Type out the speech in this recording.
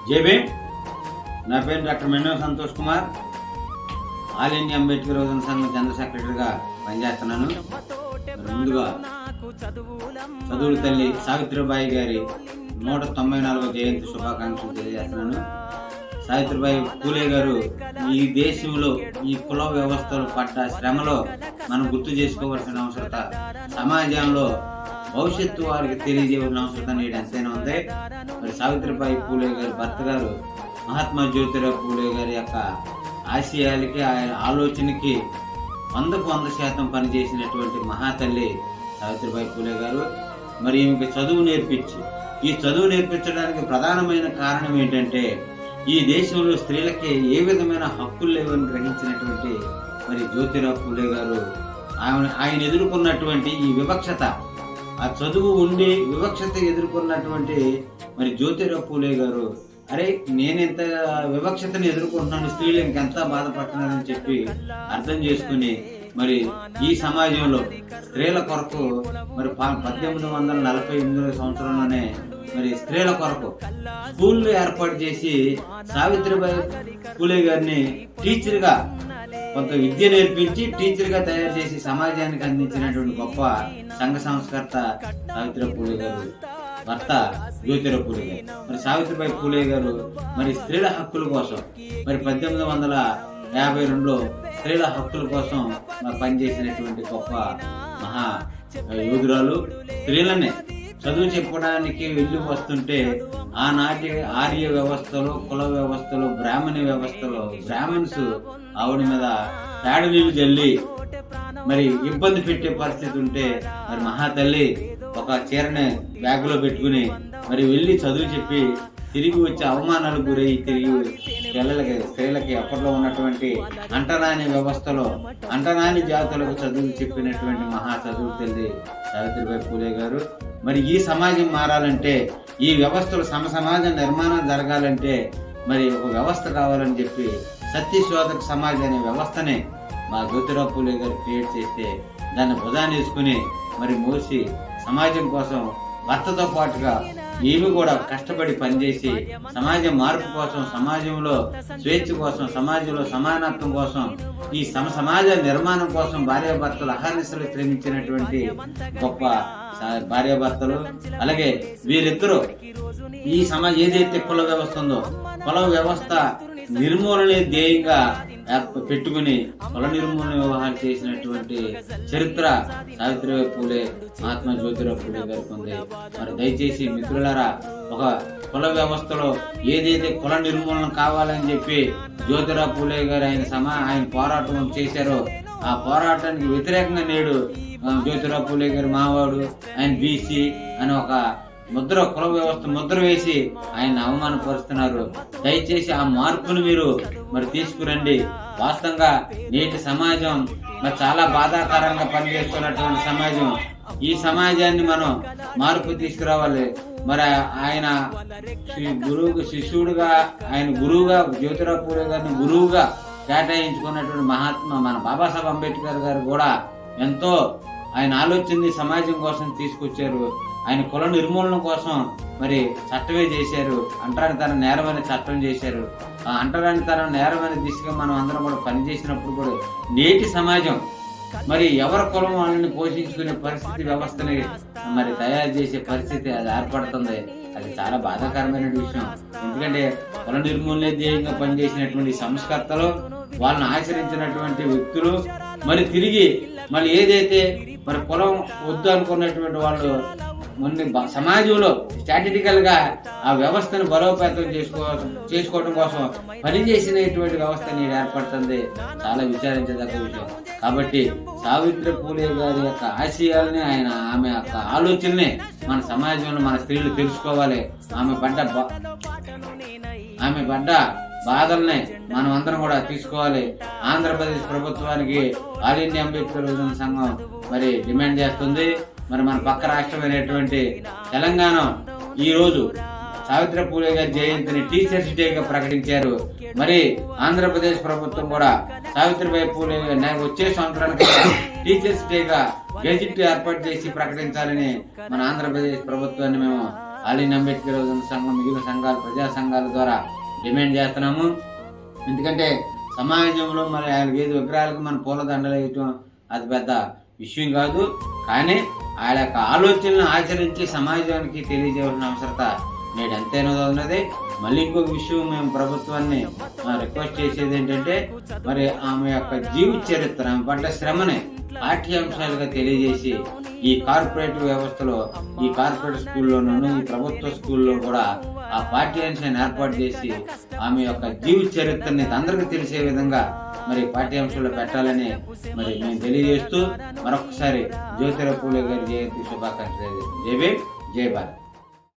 జై భీమ్. నా పేరు doctor Menno Santosh Kumar. All India Ambedkar యువజన సంఘం జనరల్ సెక్రటరీగా పనిచేస్తున్నాను. ముందుగా చదువుల తల్లి సావిత్రిబాయి గారి 194వ జయంతి శుభాకాంక్షలు తెలియజేస్తున్నాను. సావిత్రిబాయి పూలే గారు ఈ దేశంలో ఈ కుల వ్యవస్థలు పడ్డ శ్రమలో మనం గుర్తు చేసుకోవాల్సిన అవసరత, సమాజంలో భవిష్యత్తు వారికి తెలియజేయాల్సిన అవసరం నేడు ఎంతైనా ఉంది. మరి సావిత్రిబాయి పూలే గారి భర్త గారు మహాత్మా జ్యోతిరావు పూలే గారి యొక్క ఆశయాలకి, ఆయన ఆలోచనకి 100% పనిచేసినటువంటి మహాతల్లి సావిత్రిబాయి పూలే గారు. మరి ఈమెకి చదువు నేర్పించి, ఈ చదువు నేర్పించడానికి ప్రధానమైన కారణం ఏంటంటే, ఈ దేశంలో స్త్రీలకి ఏ విధమైన హక్కులు లేవని గ్రహించినటువంటి మరి జ్యోతిరావు పూలే గారు ఆయన ఎదుర్కొన్నటువంటి ఈ వివక్షత, ఆ చదువు ఉండి వివక్షత ఎదుర్కొన్నటువంటి మరి జ్యోతిరావు పూలే గారు, అరే నేనెంత వివక్షతను ఎదుర్కొంటున్నాను, స్త్రీలు ఇంకెంత బాధపడుతున్నారని చెప్పి అర్థం చేసుకుని మరి ఈ సమాజంలో స్త్రీల కొరకు మరి 1848 సంవత్సరంలోనే మరి స్త్రీల కొరకు స్కూళ్ళు ఏర్పాటు చేసి సావిత్రిబాయి పూలే గారిని టీచర్గా, కొంత విద్య నేర్పించి టీచర్గా తయారు చేసి సమాజానికి అందించినటువంటి గొప్ప సంఘ సంస్కర్త సావిత్రిబాయి పూలే గారు భర్త జ్యోతిరావు పూలే గారు. మరి సావిత్రిబాయి పూలే గారు మరి స్త్రీల హక్కుల కోసం మరి 1852లో స్త్రీల హక్కుల కోసం పనిచేసినటువంటి గొప్ప మహా యోధురాలు. స్త్రీలనే చదువు చెప్పడానికి వెళ్ళి వస్తుంటే ఆనాటి ఆర్య వ్యవస్థలో, కుల వ్యవస్థలో, బ్రాహ్మణ వ్యవస్థలో బ్రాహ్మణ్స్ ఆవిడ మీద పేడ నీళ్లు జల్లి మరి ఇబ్బంది పెట్టే పరిస్థితి ఉంటే మరి మహాతల్లి ఒక చీరని బ్యాగులో పెట్టుకుని మరి వెళ్ళి చదువు చెప్పి తిరిగి వచ్చి అవమానాలకు గురై తిరిగి స్త్రీలకి అప్పట్లో ఉన్నటువంటి అంటరాని వ్యవస్థలో అంటరాని జాతులకు చదువు చెప్పినటువంటి మహా చదువు తల్లి సావిత్రిబాయి పూలే గారు. మరి ఈ సమాజం మారాలంటే, ఈ వ్యవస్థలు సమాజ నిర్మాణం జరగాలంటే మరి ఒక వ్యవస్థ కావాలని చెప్పి సత్యశోధక సమాజ్ అనే వ్యవస్థనే మా జ్యోతిరావు పూలే గారు క్రియేట్ చేస్తే, దాన్ని భుజాన్ని వేసుకుని మరి మోసి సమాజం కోసం భర్తతో పాటుగా ఈమె కూడా కష్టపడి పనిచేసి సమాజ మార్పు కోసం, సమాజంలో స్వేచ్ఛ కోసం, సమాజంలో సమానత్వం కోసం, ఈ సమాజ నిర్మాణం కోసం భార్యాభర్తలు అహర్నిశలు శ్రమించినటువంటి గొప్ప భార్యాభర్తలు. అలాగే వీరిద్దరూ ఈ సమాజం ఏదైతే కుల వ్యవస్థ ఉందో, కుల వ్యవస్థ నిర్మూలనే ధ్యేయంగా పెట్టుకుని కుల నిర్మూలన వ్యవహారం చేసినటువంటి చరిత్ర సావిత్రిబాయి పూలే, మహాత్మా జ్యోతిరావు పూలే గారికి ఉంది. మరి దయచేసి మిత్రులారా, ఒక కుల వ్యవస్థలో ఏదైతే కుల నిర్మూలన కావాలని చెప్పి జ్యోతిరావు పూలే గారు ఆయన పోరాటం చేశారో, ఆ పోరాటానికి వ్యతిరేకంగా నేడు జ్యోతిరావు పూలే గారి మావాడు, ఆయన బీసీ అని ఒక కుల వ్యవస్థ ముద్ర వేసి ఆయన అవమానపరుస్తున్నారు. దయచేసి ఆ మార్పును మీరు మరి తీసుకురండి. వాస్తవంగా నేటి సమాజం మరి చాలా బాధాకరంగా పనిచేస్తున్నటువంటి సమాజం. ఈ సమాజాన్ని మనం మార్పు తీసుకురావాలి. మరి ఆయన శిష్యుడుగా, ఆయన గురువుగా, జ్యోతిరావు పూలే గారిని గురువుగా కేటాయించుకున్నటువంటి మహాత్మా మన బాబాసాహెబ్ అంబేద్కర్ గారు కూడా ఎంతో ఆయన ఆలోచనని సమాజం కోసం తీసుకొచ్చారు. ఆయన కుల నిర్మూలన కోసం మరి చట్టమే చేశారు. అంటరానితన నేరమైన చట్టం చేశారు. ఆ అంటరానితన నేరమైన దిశగా మనం అందరం కూడా పనిచేసినప్పుడు కూడా నేటి సమాజం మరి ఎవరి కులం వాళ్ళని పోషించుకునే పరిస్థితి, వ్యవస్థని మరి తయారు చేసే పరిస్థితి అది ఏర్పడుతుంది. అది చాలా బాధాకరమైన విషయం. ఎందుకంటే కుల నిర్మూలనే ధ్యేయంగా పనిచేసినటువంటి సంస్కర్తలు, వాళ్ళని ఆచరించినటువంటి వ్యక్తులు మరి తిరిగి మరి ఏదైతే మరి కులం వద్దు అనుకున్నటువంటి వాళ్ళు సమాజంలో స్ట్రాటజికల్ గా ఆ వ్యవస్థను బలోపేతం చేసుకోవడం కోసం పనిచేసినటువంటి వ్యవస్థ నేడు ఏర్పడుతుంది. చాలా విచారించదగ్గ విషయం. కాబట్టి సావిత్రి పూలే గారి యొక్క ఆశయాలని, ఆమె యొక్క ఆలోచనని మన సమాజంలో మన స్త్రీలు తెలుసుకోవాలి. ఆమె పడ్డ బాధల్ని మనం అందరం కూడా తీసుకోవాలి. ఆంధ్రప్రదేశ్ ప్రభుత్వానికి ఆల్ ఇండియా అంబేద్కర్ యువజన సంఘం మరి డిమాండ్ చేస్తుంది. మరి మన పక్క రాష్ట్రమైనటువంటి తెలంగాణ ఈ రోజు సావిత్రి పూలే గారి జయంతిని టీచర్స్ డేగా ప్రకటించారు. మరి ఆంధ్రప్రదేశ్ ప్రభుత్వం కూడా సావిత్రిబాయి పూలే వచ్చే సంవత్సరానికి టీచర్స్ డేగా గెజిట్ ఏర్పాటు చేసి ప్రకటించాలని మన ఆంధ్రప్రదేశ్ ప్రభుత్వాన్ని మేము ఆల్ ఇండియా అంబేద్కర్ యువజన సంఘం మిగిలిన సంఘాలు ప్రజా సంఘాల ద్వారా డిమాండ్ చేస్తున్నాము. ఎందుకంటే సమాజంలో మరి 4-5 విగ్రహాలకు మన పూలదండలు వేయటం అది పెద్ద విషయం కాదు. కానీ ఆయన యొక్క ఆలోచనలను ఆచరించి సమాజానికి తెలియజేయాల్సిన అవసరత నేడు ఎంతైనా ఉన్నది. మళ్ళీ ఇంకొక విషయం మేము ప్రభుత్వాన్ని రిక్వెస్ట్ చేసేది ఏంటంటే, మరి ఆమె యొక్క జీవిత చరిత్ర, ఆమె పడ్డ శ్రమని పాఠ్యాంశాలుగా తెలియజేసి ఈ కార్పొరేట్ వ్యవస్థలో, ఈ కార్పొరేట్ స్కూల్లోనూ ఈ ప్రభుత్వ స్కూల్లో కూడా ఆ పాఠ్యాంశాన్ని ఏర్పాటు చేసి ఆమె యొక్క జీవిత చరిత్రని అందరికీ తెలిసే విధంగా మరి పాఠ్యాంశంలో పెట్టాలని మరి మేము తెలియజేస్తూ మరొకసారి జ్యోతిరావు పూలే గారి జయంతి శుభాకాంక్షలు. జై భీమ్, జై భారత్.